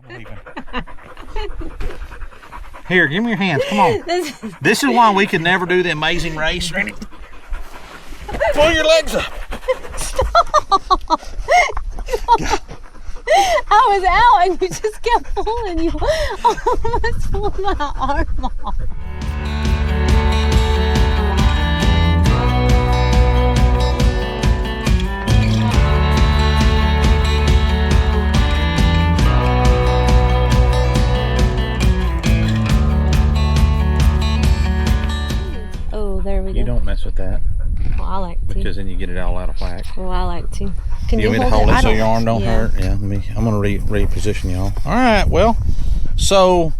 I believe in. Here, give me your hands. Come on. This is why we could never do the amazing race. Ready? Pull your legs up. Stop. I was out and you just kept pulling. You almost pulled my arm off. You don't mess with that. Well, I like to. Because then you get it all out of whack. Well, I like to. Can you want me to hold it so your arm don't hurt? Yeah, I'm going to reposition y'all. All right, well, so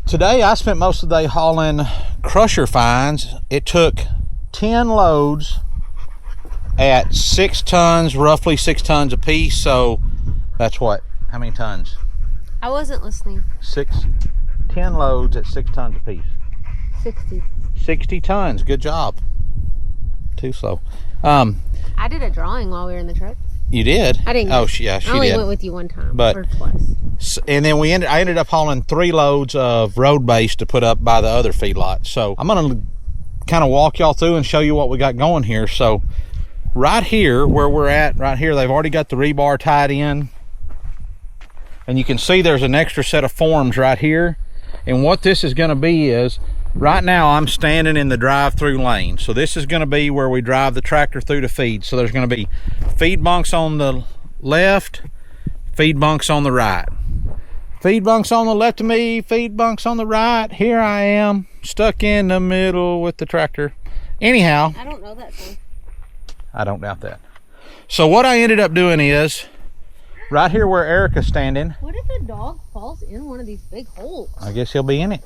today I spent most of the day hauling crusher fines. It took 10 loads at 6 tons, roughly 6 tons a piece. So that's what? How many tons? I wasn't listening. 10 loads at 6 tons a piece. 60 tons. Good job. Too slow. I did a drawing while we were in the truck. You did? I didn't. Oh, yeah, she did. I only went with you one time, but or twice. And then I ended up hauling 3 loads of road base to put up by the other feedlot. So I'm going to kind of walk y'all through and show you what we got going here. So right here, where we're at, right here, they've already got the rebar tied in. And you can see there's an extra set of forms right here. And what this is going to be is, right now I'm standing in the drive-through lane. So this is going to be where we drive the tractor through to feed. So there's going to be feed bunks on the left, feed bunks on the right. Feed bunks on the left of me, feed bunks on the right. Here I am, stuck in the middle with the tractor. Anyhow. I don't know that song. I don't doubt that. So what I ended up doing is, right here where Erica's standing. What if a dog falls in one of these big holes? I guess he'll be in it.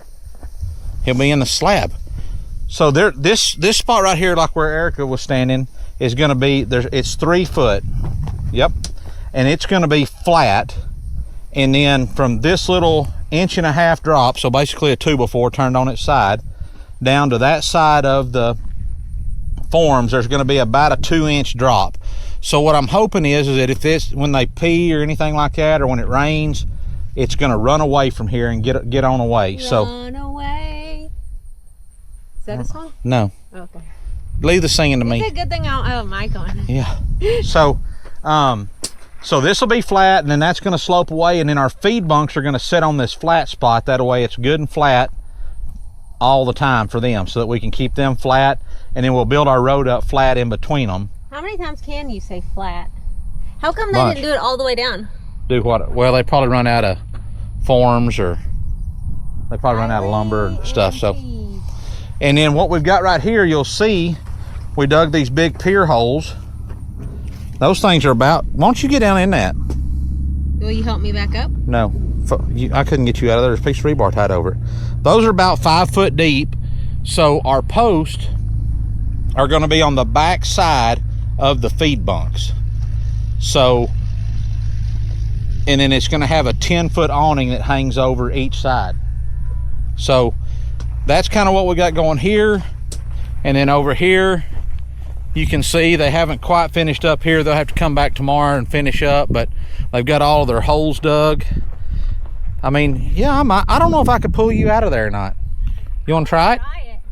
He'll be in the slab. So there, this spot right here, like where Erica was standing, is going to be it's 3 foot. Yep, and it's going to be flat. And then from this little 1.5 inch drop, so basically a 2x4 turned on its side, down to that side of the forms, there's going to be about a 2-inch drop. So what I'm hoping is that if this, when they pee or anything like that, or when it rains, it's going to run away from here and get on away. Run away. Is that a song? No. Okay. Leave the singing to me. It's a good thing I don't have a mic on. Yeah. So this will be flat, and then that's going to slope away, and then our feed bunks are going to sit on this flat spot. That way it's good and flat all the time for them, so that we can keep them flat, and then we'll build our road up flat in between them. How many times can you say flat? How come they didn't do it all the way down? Do what? Well, they probably run out of forms, or they probably run out of lumber and stuff. So, and then what we've got right here, you'll see we dug these big pier holes. Those things are about, why don't you get down in that? Will you help me back up? No, I couldn't get you out of there. There's a piece of rebar tied over it. Those are about 5 foot deep. So our posts are going to be on the back side of the feed bunks. So, and then it's going to have a 10-foot awning that hangs over each side. So that's kind of what we got going here. And then over here, you can see they haven't quite finished up here. They'll have to come back tomorrow and finish up, but they've got all of their holes dug. I mean, yeah, I don't know if I could pull you out of there or not. You want to try it?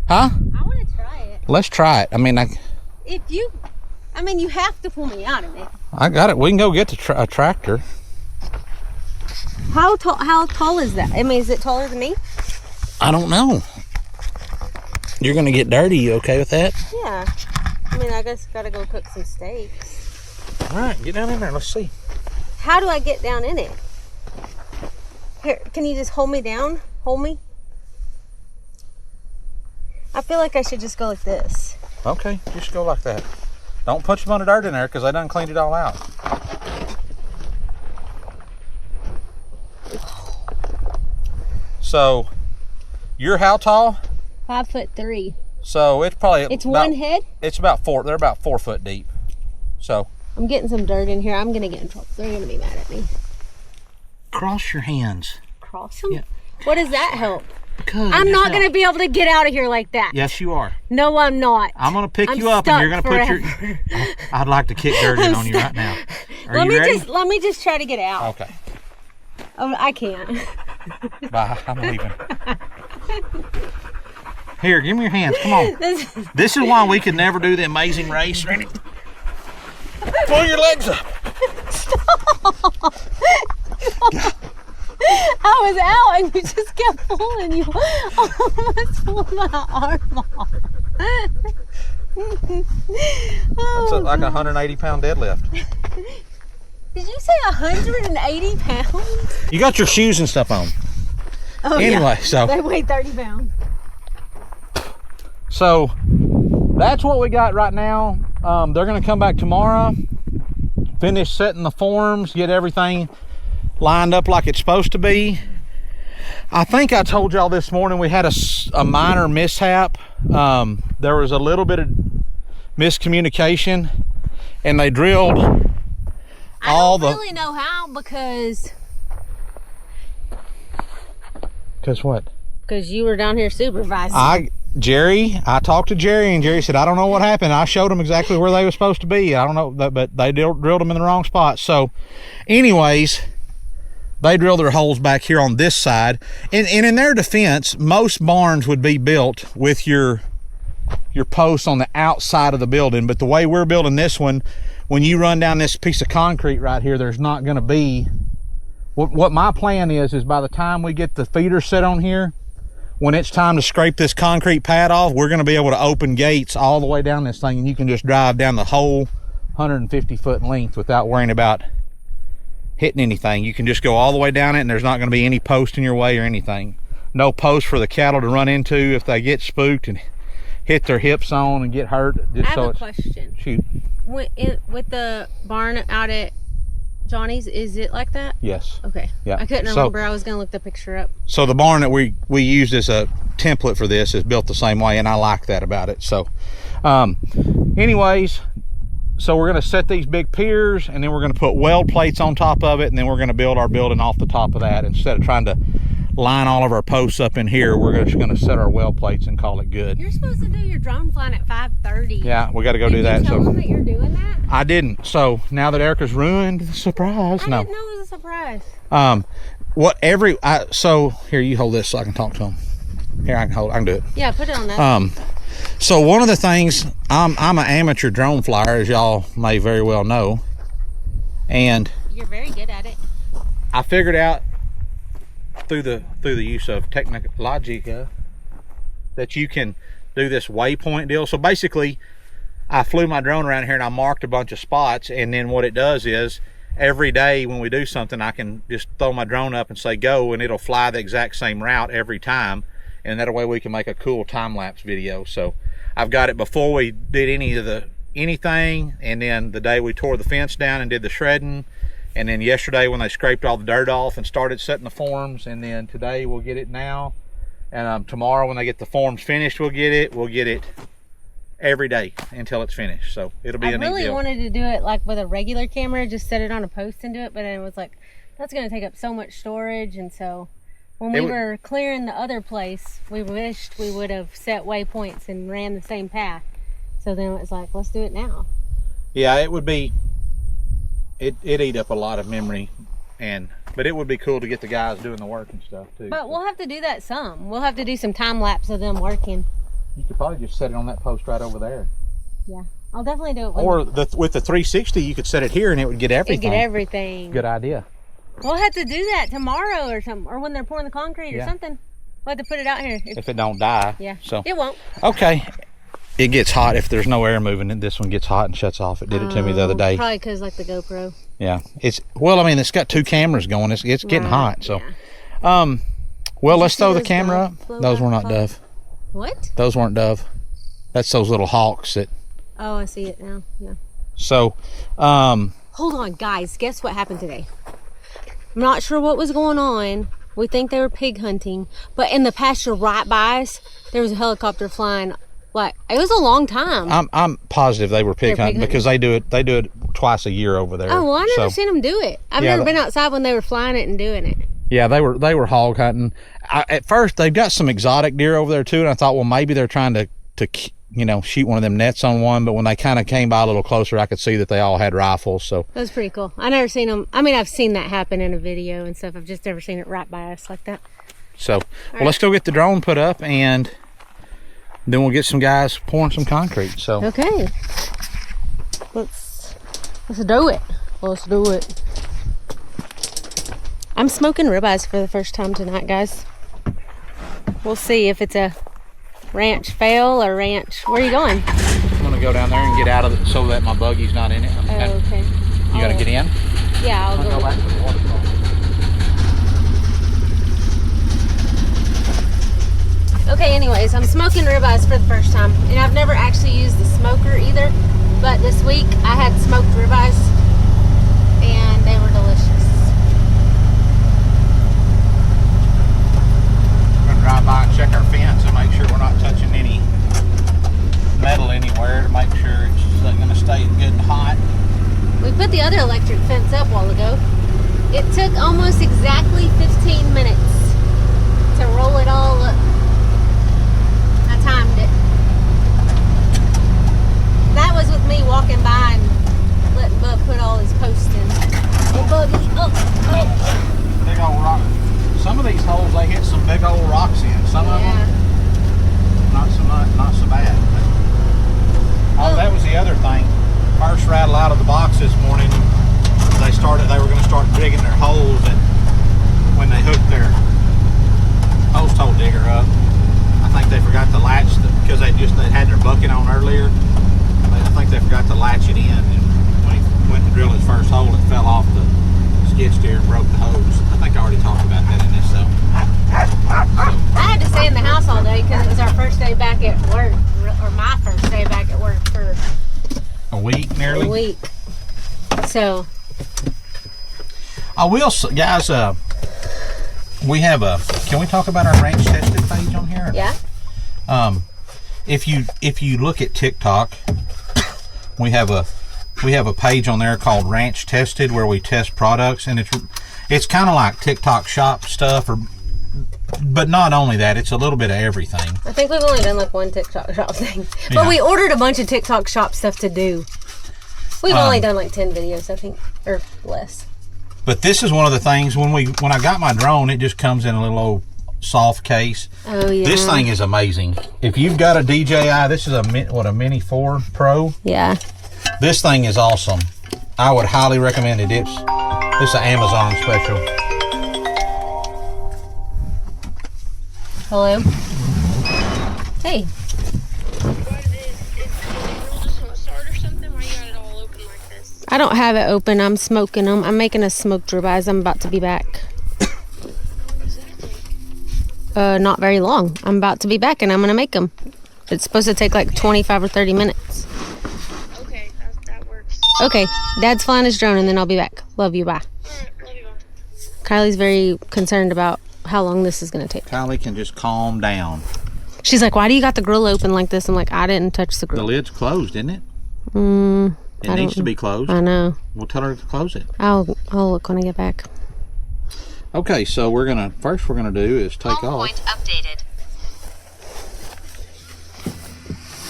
Huh? I want to try it. Let's try it. I mean, you have to pull me out of it. I got it. We can go get a tractor. How tall is that? I mean, is it taller than me? I don't know. You're gonna get dirty. You okay with that? Yeah. I mean, I guess gotta go cook some steaks. All right, get down in there. Let's see. How do I get down in it? Here, can you just hold me down? Hold me. I feel like I should just go like this. Okay, just go like that. Don't put your bunch of dirt in there because I done cleaned it all out. So, you're how tall? 5'3". So it's probably one head. It's about 4. They're about 4 foot deep. So I'm getting some dirt in here. I'm gonna get in trouble. They're gonna be mad at me. Cross your hands. Cross them? Yeah. What does that help? Because I'm not gonna be able to get out of here like that. Yes, you are. No, I'm not. I'm gonna pick you up, and you're gonna put your. I'd like to kick dirt in on you right now. Are you ready? Let me just try to get out. Okay. Oh, I can't. Bye, I'm leaving. Here, give me your hands, come on. This is why we could never do the Amazing Race. Ready? Pull your legs up. Stop. I was out and you just kept pulling. You almost pulled my arm off. That's like a 180-pound deadlift. Did you say 180 pounds? You got your shoes and stuff on. Oh, anyway, yeah. so they weigh 30 pounds. So that's what we got right now. They're gonna come back tomorrow, finish setting the forms, get everything lined up like it's supposed to be. I think I told y'all this morning we had a minor mishap. There was a little bit of miscommunication, and they drilled all the... I don't really know how, because what? Because you were down here supervising. I talked to Jerry, and Jerry said, I don't know what happened. I showed them exactly where they were supposed to be. I don't know, but they drilled them in the wrong spot. So anyways, they drilled their holes back here on this side. And in their defense, most barns would be built with your posts on the outside of the building. But the way we're building this one, when you run down this piece of concrete right here, there's not going to be... What my plan is by the time we get the feeder set on here, when it's time to scrape this concrete pad off, we're going to be able to open gates all the way down this thing, and you can just drive down the whole 150 foot length without worrying about hitting anything. You can just go all the way down it, and there's not going to be any post in your way or anything. No post for the cattle to run into if they get spooked and hit their hips on and get hurt. Just I have a question. Shoot. With the barn out at Johnny's, is it like that? Yes. Okay. Yeah. I couldn't remember. I was going to look the picture up. So the barn that we used as a template for this is built the same way, and I like that about it. So anyways, so we're going to set these big piers, and then we're going to put weld plates on top of it, and then we're going to build our building off the top of that. Instead of trying to line all of our posts up in here, we're just going to set our weld plates and call it good. You're supposed to do your drone flying at 5:30. Yeah, we got to go do that. Did you tell them that you're doing that? I didn't. So now that Erica's ruined the surprise, I didn't know it was a surprise. So here, you hold this so I can talk to him. Here, I can do it. Yeah, put it on that. So one of the things, I'm an amateur drone flyer, as y'all may very well know, and you're very good at it. I figured out through the use of Technologica that you can do this waypoint deal. So basically, I flew my drone around here and I marked a bunch of spots, and then what it does is every day when we do something, I can just throw my drone up and say go, and it'll fly the exact same route every time, and that way we can make a cool time-lapse video. So I've got it before we did anything, and then the day we tore the fence down and did the shredding, and then yesterday when they scraped all the dirt off and started setting the forms, and then today we'll get it now, and tomorrow when they get the forms finished, we'll get it every day until it's finished. So it'll be a neat deal. I really wanted to do it like with a regular camera, just set it on a post and do it, but then it was like, that's going to take up so much storage. And so when we were clearing the other place, we wished we would have set waypoints and ran the same path. So then it was like, let's do it now. Yeah, it would be, it'd eat up a lot of memory, but it would be cool to get the guys doing the work and stuff too. But we'll have to do that some. We'll have to do some time lapse of them working. You could probably just set it on that post right over there. Yeah, I'll definitely do it. Or with the 360, you could set it here and it would get everything. It'd get everything. Good idea. We'll have to do that tomorrow or something, or when they're pouring the concrete or something. We'll have to put it out here. If it don't die. Yeah, so it won't. Okay. It gets hot if there's no air moving, and this one gets hot and shuts off. It did it to me the other day. Probably because like the GoPro. Yeah, it's it's got two cameras going. It's getting hot. So, yeah. well, let's throw the camera up. Those were not dove. What? Those weren't dove. That's those little hawks that. Oh, I see it now. Yeah. So, hold on, guys. Guess what happened today? I'm not sure what was going on. We think they were pig hunting, but in the pasture right by us, there was a helicopter flying. Like, it was a long time. I'm positive they were pig hunting because they do it twice a year over there. Oh, well, I never seen them do it. I've never been outside when they were flying it and doing it. Yeah, they were hog hunting. At first, they've got some exotic deer over there too, and I thought, well, maybe they're trying to you know, shoot one of them nets on one, but when they kind of came by a little closer, I could see that they all had rifles. So that was pretty cool. I never seen them. I mean, I've seen that happen in a video and stuff. I've just never seen it right by us like that. So, well, let's go get the drone put up, and then we'll get some guys pouring some concrete. So okay, let's do it. Let's do it. I'm smoking ribeyes for the first time tonight, guys. We'll see if it's a ranch fail or ranch. Where are you going? I'm gonna go down there and get out of it so that my buggy's not in it. Okay. You gonna get in? Yeah, I'll go back to the waterfall. Okay, anyways, I'm smoking ribeyes for the first time, and I've never actually used the smoker either, but this week I had smoked ribeyes, and they were delicious. We're gonna drive by and check our fence and make sure we're not touching any metal anywhere to make sure it's gonna stay good and hot. We put the other electric fence up a while ago. It took almost exactly 15 minutes to roll it all up. Timed it. That was with me walking by and letting Bub put all his posts in. Oh, Bubby. Oh. Big old rock. Some of these holes they hit some big old rocks in. Some of them not so much, not so bad. Oh, that was the other thing. First rattle out of the box this morning. They were going to start digging their holes, and when they hooked their post hole digger up, I think they forgot to latch because they had their bucket on earlier. I think they forgot to latch it in, and when he went to drill his first hole, it fell off the skid steer and broke the hose. I think I already talked about that in this. So I had to stay in the house all day because it was our first day back at work, or my first day back at work for a week nearly. A week. So I will, guys. We have can we talk about our ranch tested page on here? Yeah. If you look at TikTok, we have a page on there called Ranch Tested where we test products, and it's kind of like TikTok shop stuff, but not only that, it's a little bit of everything. I think we've only done like one TikTok shop thing, but we ordered a bunch of TikTok shop stuff to do. We've only done like 10 videos, I think, or less. But this is one of the things when I got my drone, it just comes in a little old soft case. Oh yeah. This thing is amazing. If you've got a DJI, this is a Mini 4 Pro. Yeah. This thing is awesome. I would highly recommend it. This is an Amazon special. Hello. Hey. I don't have it open. I'm smoking them. I'm making a smoked ribeyes. I'm about to be back. Not very long. I'm about to be back and I'm gonna make them. It's supposed to take like 25 or 30 minutes. Okay, that works. Okay, Dad's flying his drone and then I'll be back. Love you, bye. Alright, love you, bye. Kylie's very concerned about how long this is gonna take. Kylie can just calm down. She's like, why do you got the grill open like this? I'm like, I didn't touch the grill. The lid's closed, isn't it? It I needs to be closed. I know. We'll tell her to close it. I'll look when I get back. Okay, so first we're gonna do is take Home off. point updated.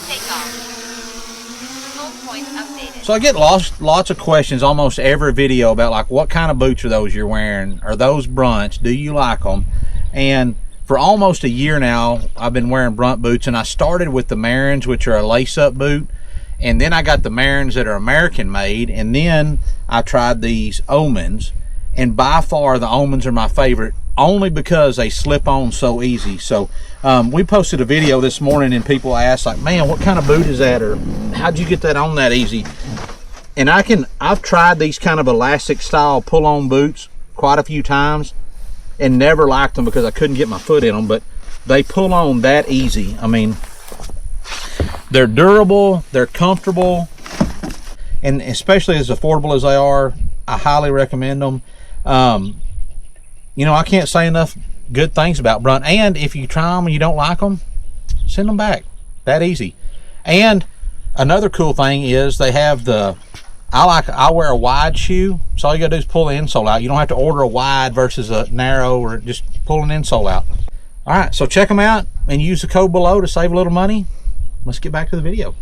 Take off. Home point updated. So I get lots of questions almost every video about like what kind of boots are those you're wearing? Are those brunts? Do you like them? And for almost a year now, I've been wearing brunt boots, and I started with the Marins, which are a lace-up boot. And then I got the Marins that are American made, and then I tried these Omens, and by far the Omens are my favorite, only because they slip on so easy. So we posted a video this morning and people asked like, man, what kind of boot is that, or how'd you get that on that easy? And I've tried these kind of elastic style pull-on boots quite a few times and never liked them because I couldn't get my foot in them, but they pull on that easy. I mean, they're durable, they're comfortable, and especially as affordable as they are, I highly recommend them. You know, I can't say enough good things about Brunt. And if you try them and you don't like them, send them back. That easy. And another cool thing is they have I wear a wide shoe, so all you gotta do is pull the insole out. You don't have to order a wide versus a narrow, or just pull an insole out. All right, so check them out and use the code below to save a little money. let's get back to the video.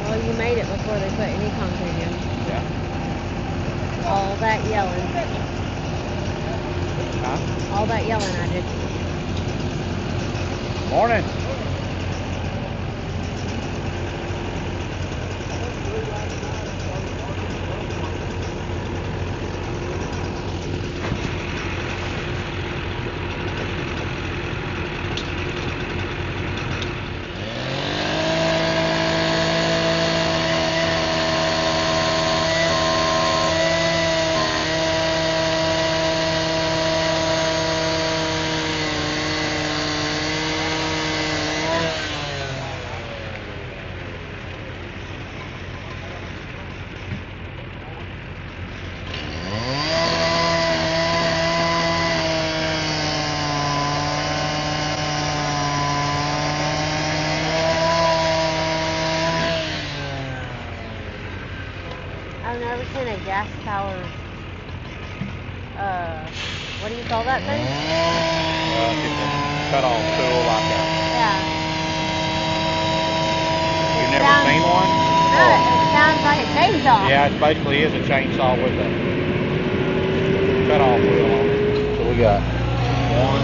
Well, you made it before they put any concrete in. Yeah. All that yelling. Huh? All that yelling I did. Morning. I've never seen a gas powered, what do you call that thing? It's a cut-off tool like that. Yeah. You've It never sounds- seen one? No, it sounds like a chainsaw. Yeah, it basically is a chainsaw with a cut-off wheel on it. So we got one.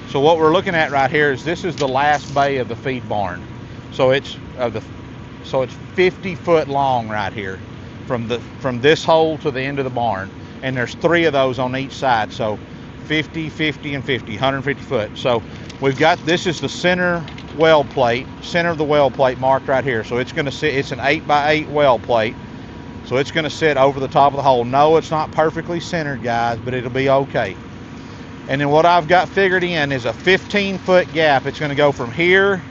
So what we're looking at right here is this is the last bay of the feed barn. So it's 50 foot long right here from this hole to the end of the barn, and there's 3 of those on each side. So 50, 50, and 50, 150 foot. So we've got, this is the center weld plate, center of the weld plate marked right here. So it's going to sit, it's an 8x8 weld plate. So it's going to sit over the top of the hole. No, it's not perfectly centered, guys, but it'll be okay. And then what I've got figured in is a 15-foot gap. It's going to go from here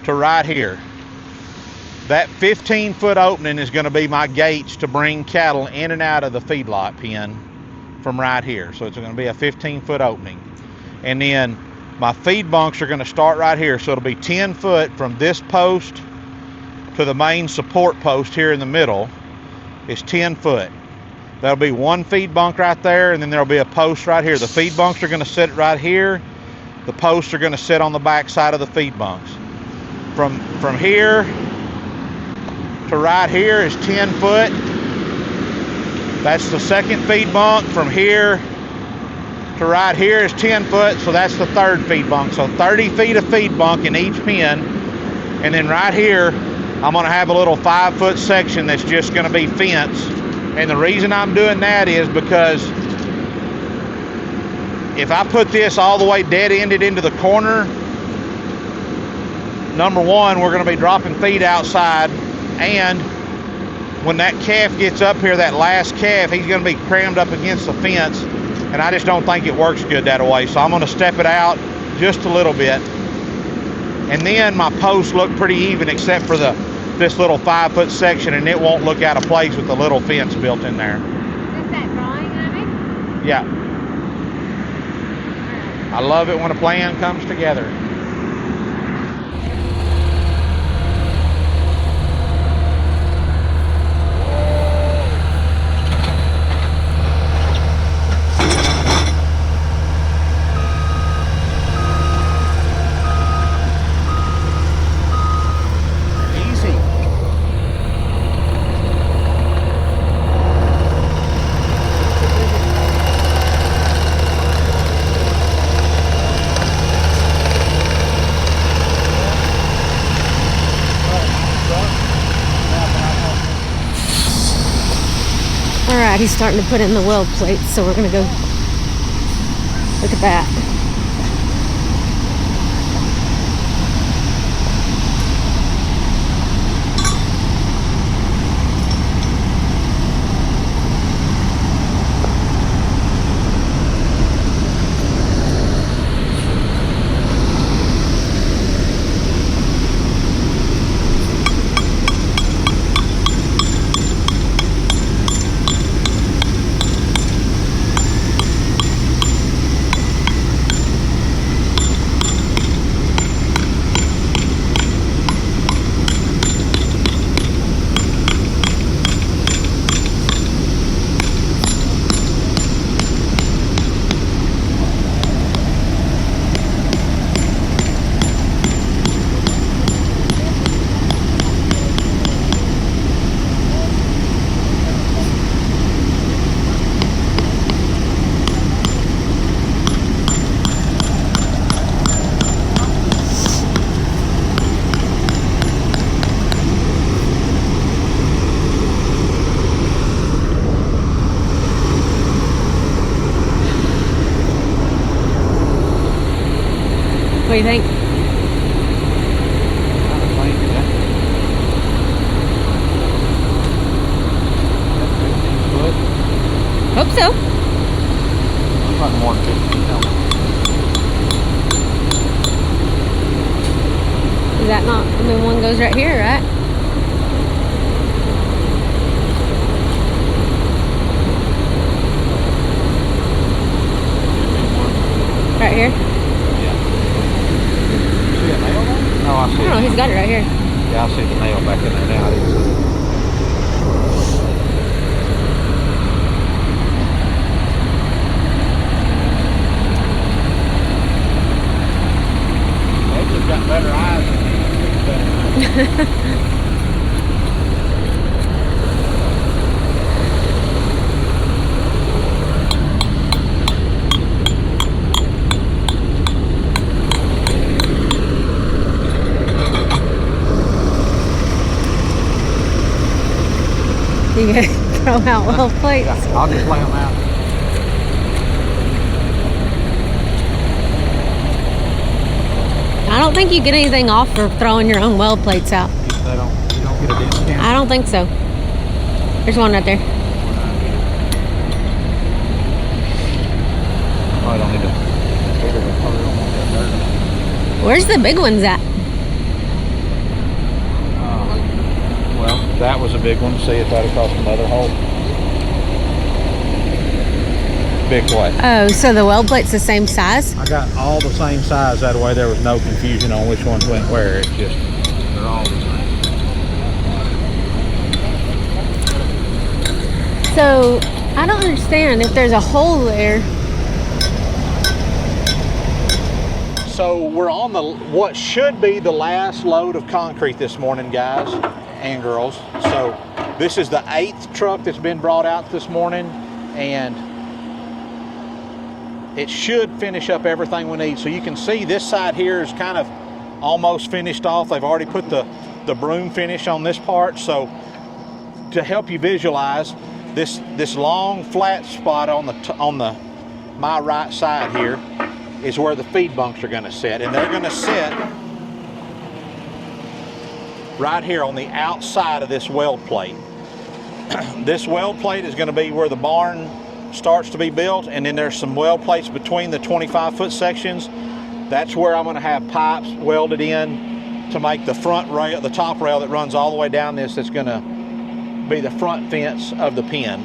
to right here. That 15-foot opening is going to be my gates to bring cattle in and out of the feedlot pen from right here. So it's going to be a 15-foot opening. And then my feed bunks are going to start right here. So it'll be 10 foot from this post to the main support post here in the middle is 10 foot. There'll be one feed bunk right there, and then there'll be a post right here. The feed bunks are going to sit right here. The posts are going to sit on the back side of the feed bunks. From here to right here is 10 foot. That's the second feed bunk. From here to right here is 10 foot, so that's the third feed bunk. So 30 feet of feed bunk in each pen. And then right here, I'm going to have a little 5-foot section that's just going to be fence. And the reason I'm doing that is because if I put this all the way dead-ended into the corner, number one, we're going to be dropping feed outside, and when that calf gets up here, that last calf, he's going to be crammed up against the fence, and I just don't think it works good that way. So I'm going to step it out just a little bit, and then my posts look pretty even except for this little 5-foot section, and it won't look out of place with the little fence built in there. Is that drawing I made? Yeah. I love it when a plan comes together. Alright, he's starting to put in the weld plates, so we're going to go look at that. do you think? Hope so. Looks like more than 15. Is that not? I mean, one goes right here, right? Right here? Yeah. See a nail there? No, I see I don't know. it. He's got it right here. Yeah, I see the nail back in there now. I didn't see it. They've got better eyes than You gotta throw out weld plates. Yeah, I'll just lay them out. I don't think you get anything off for throwing your own weld plates out. You don't get a discount. I don't think so. There's one right there. I don't need to. Probably don't want that dirt. Where's the big ones at? Well, that was a big one. See it right across the other hole. Big way. Oh, so the weld plate's the same size? I got all the same size. That way there was no confusion on which ones went where. It's just, they're all the same. So, I don't understand if there's a hole there. So we're on the what should be the last load of concrete this morning, guys and girls. So this is the 8th truck that's been brought out this morning, and it should finish up everything we need. So you can see this side here is kind of almost finished off. They've already put the broom finish on this part. So to help you visualize, this long flat spot on my right side here is where the feed bunks are going to sit, and they're going to sit right here on the outside of this weld plate. This weld plate is going to be where the barn starts to be built, and then there's some weld plates between the 25-foot sections. That's where I'm going to have pipes welded in to make the front rail, the top rail that runs all the way down this, that's going to be the front fence of the pen.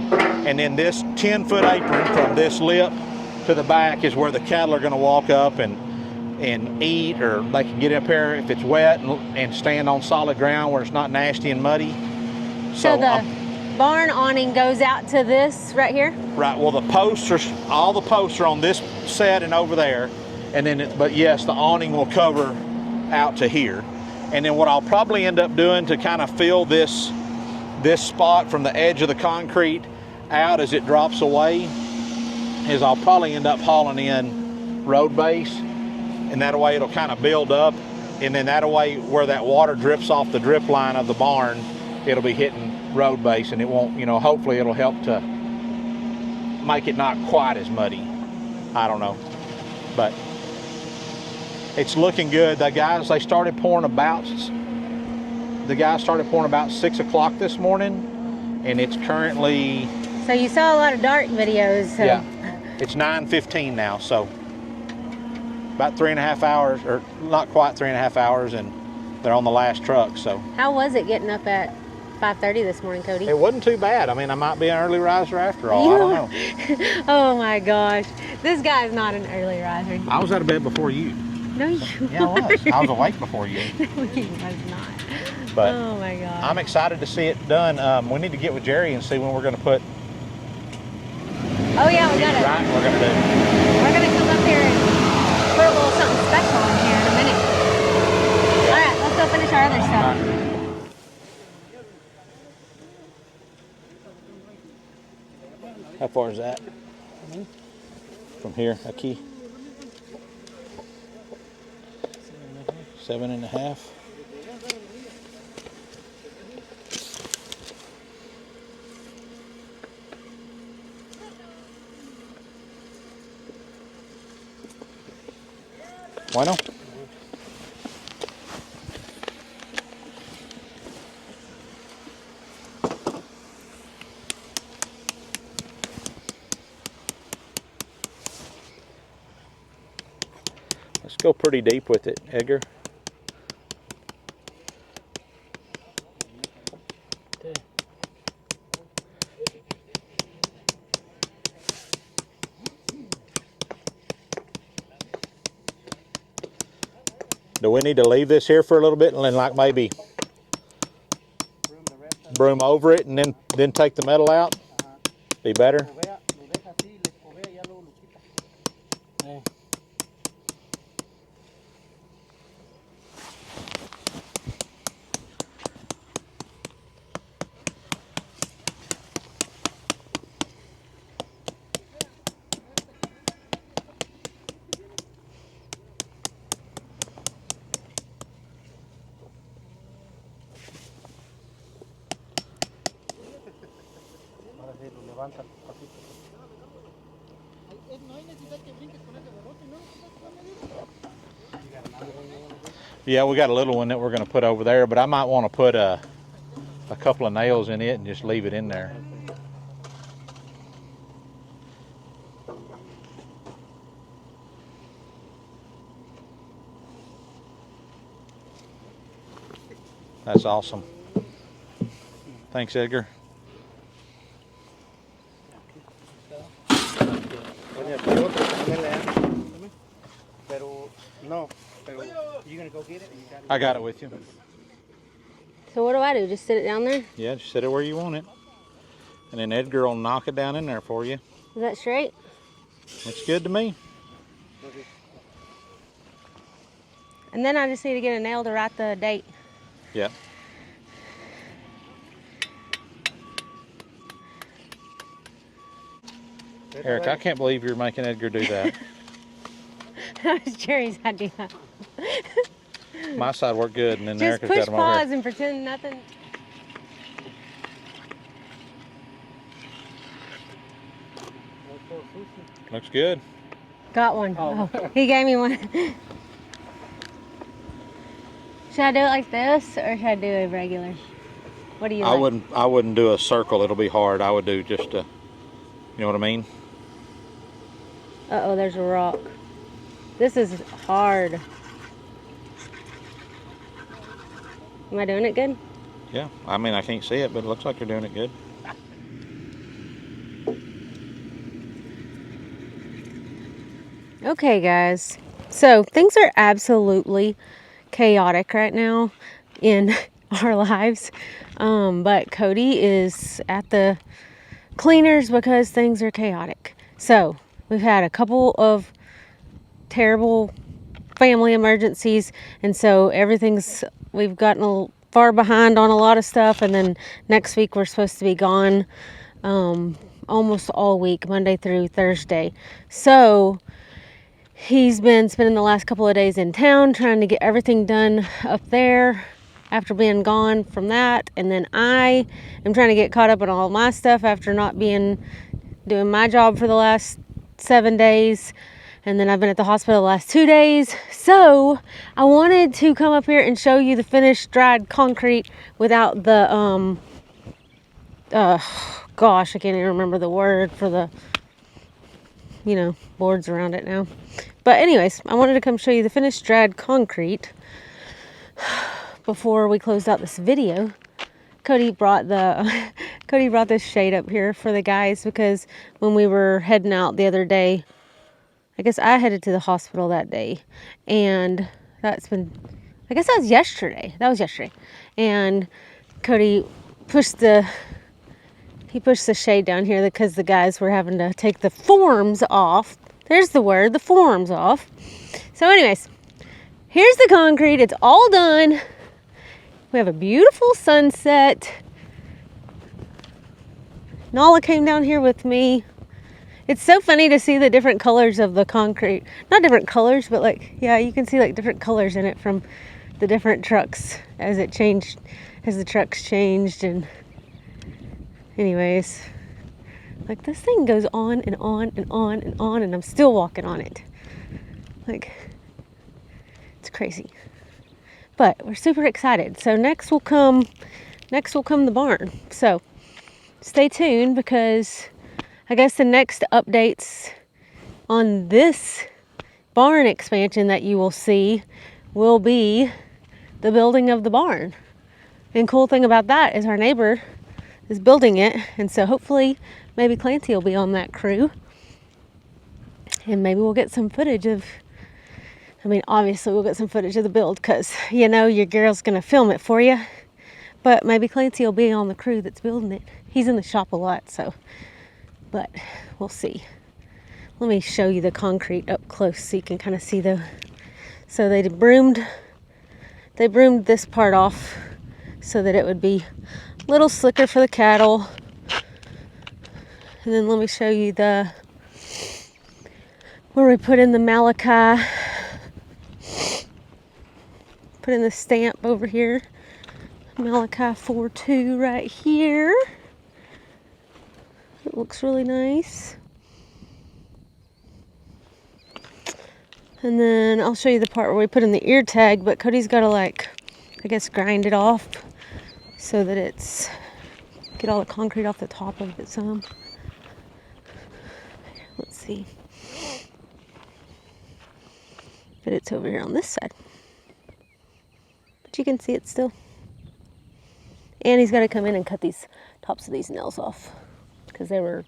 And then this 10-foot apron from this lip to the back is where the cattle are going to walk up and eat, or they can get up here if it's wet and stand on solid ground where it's not nasty and muddy. So the barn awning goes out to this right here? Right, well all the posts are on this set and over there, and then but yes, the awning will cover out to here. And then what I'll probably end up doing to kind of fill this spot from the edge of the concrete out as it drops away is I'll probably end up hauling in road base, and that way it'll kind of build up, and then that way where that water drips off the drip line of the barn, it'll be hitting road base, and it won't, hopefully it'll help to make it not quite as muddy. I don't know, but it's looking good. The guys started pouring about 6 o'clock this morning, and it's currently, so you saw a lot of dark videos. So. Yeah, it's 9:15 now, so about 3.5 hours, or not quite 3.5 hours, and they're on the last truck. So how was it getting up at 5:30 this morning, Cody? it wasn't too bad. I mean, I might be an early riser after all. I don't know. Oh my gosh, this guy's not an early riser. I was out of bed before you. No, you Yeah, I was. I was awake before you. No, he was not. But oh my God. I'm excited to see it done. We need to get with Jerry and see when we're going to put. Oh yeah, we got it. Right, we're going to do. We're gonna come up here and put a little something special in here in a minute. Yeah. All right, let's go finish our other stuff. How far is that? From here, a key? 7.5. Bueno. go pretty deep with it, Edgar. Do we need to leave this here for a little bit and then like maybe broom over it and then take the metal out? Be better? Yeah, we got a little one that we're going to put over there, but I might want to put a couple of nails in it and just leave it in there. That's awesome. Thanks, Edgar. I got it with you. So what do I do? Just sit it down there? Yeah, just sit it where you want it. And then Edgar will knock it down in there for you. Is that straight? Looks good to me. And then I just need to get a nail to write the date. Yep. Eric, I can't believe you're making Edgar do that. That was Jerry's idea. My side worked good, and then Just Erica's push got them over pause here. and pretend nothing. Looks good. Got one. Oh, he gave me one. Should I do it like this, or should I do a regular? What do you like? I wouldn't do a circle. It'll be hard. I would do just a, you know what I mean? Uh-oh, there's a rock. This is hard. Am I doing it good? Yeah. I mean, I can't see it, but it looks like you're doing it good. Okay, guys. So things are absolutely chaotic right now in our lives. But Cody is at the cleaners because things are chaotic. So we've had a couple of terrible family emergencies, and so we've gotten far behind on a lot of stuff, and then next week we're supposed to be gone almost all week, Monday through Thursday. So he's been spending the last couple of days in town trying to get everything done up there after being gone from that, and then I am trying to get caught up on all my stuff after not doing my job for the last 7 days. And then I've been at the hospital the last 2 days. So I wanted to come up here and show you the finished dried concrete without the, gosh, I can't even remember the word for the, boards around it now. But anyways, I wanted to come show you the finished dried concrete before we closed out this video. Cody brought this shade up here for the guys because when we were heading out the other day, I guess I headed to the hospital that day, and that was yesterday. And Cody pushed the shade down here because the guys were having to take the forms off. There's the word, the forms off. So anyways, here's the concrete. It's all done. We have a beautiful sunset. Nala came down here with me. It's so funny to see the different colors of the concrete. Not different colors, but you can see different colors in it from the different trucks as the trucks changed. And anyways, this thing goes on and on and on and on, and I'm still walking on it. It's crazy. But we're super excited. So next will come the barn. So stay tuned, because I guess the next updates on this barn expansion that you will see will be the building of the barn. And cool thing about that is our neighbor is building it, and so hopefully maybe Clancy will be on that crew, and maybe we'll get some footage of, I mean, obviously we'll get some footage of the build, because you know your girl's gonna film it for you, but maybe Clancy will be on the crew that's building it. He's in the shop a lot, so, but we'll see. Let me show you the concrete up close so you can kind of see so they broomed this part off so that it would be a little slicker for the cattle. And then let me show you where we put in the Malachi. Put in the stamp over here. Malachi 4.2 right here. It looks really nice. And then I'll show you the part where we put in the ear tag, but Cody's got to, like, I guess, grind it off so that it's, get all the concrete off the top of it some. Let's see. But it's over here on this side. But you can see it still. And he's got to come in and cut these tops of these nails off, because they were,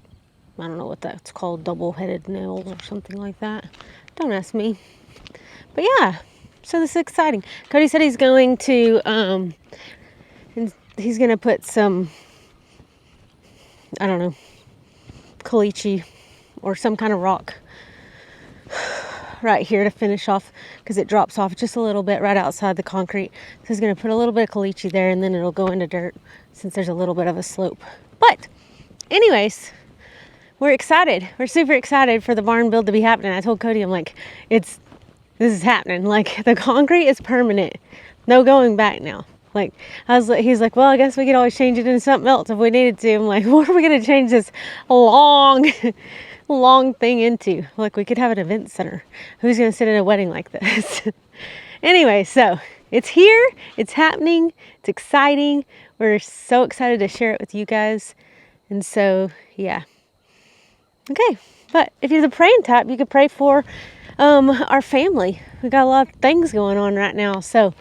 I don't know what that's called, double-headed nails or something like that. Don't ask me. But yeah, so this is exciting. Cody said he's going to, and he's going to put some, I don't know, caliche or some kind of rock right here to finish off, because it drops off just a little bit right outside the concrete. So he's going to put a little bit of caliche there, and then it'll go into dirt since there's a little bit of a slope. But anyways, we're excited. We're super excited for the barn build to be happening. I told Cody, I'm like, this is happening. Like, the concrete is permanent. No going back now. Like, he's like, well, I guess we could always change it into something else if we needed to. I'm like, what are we going to change this long thing into? Like, we could have an event center. Who's going to sit at a wedding like this? Anyway, so it's here. It's happening. It's exciting. We're so excited to share it with you guys. And so, yeah. Okay, but if you're the praying type, you could pray for our family. We got a lot of things going on right now, so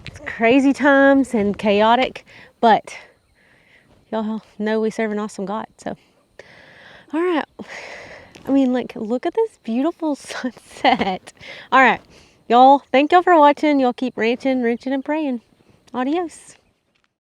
it's crazy times and chaotic, but y'all know we serve an awesome God. So, all right. I mean, like, look at this beautiful sunset. All right, y'all, thank y'all for watching. Y'all keep ranching, wrenching, and praying. Adios.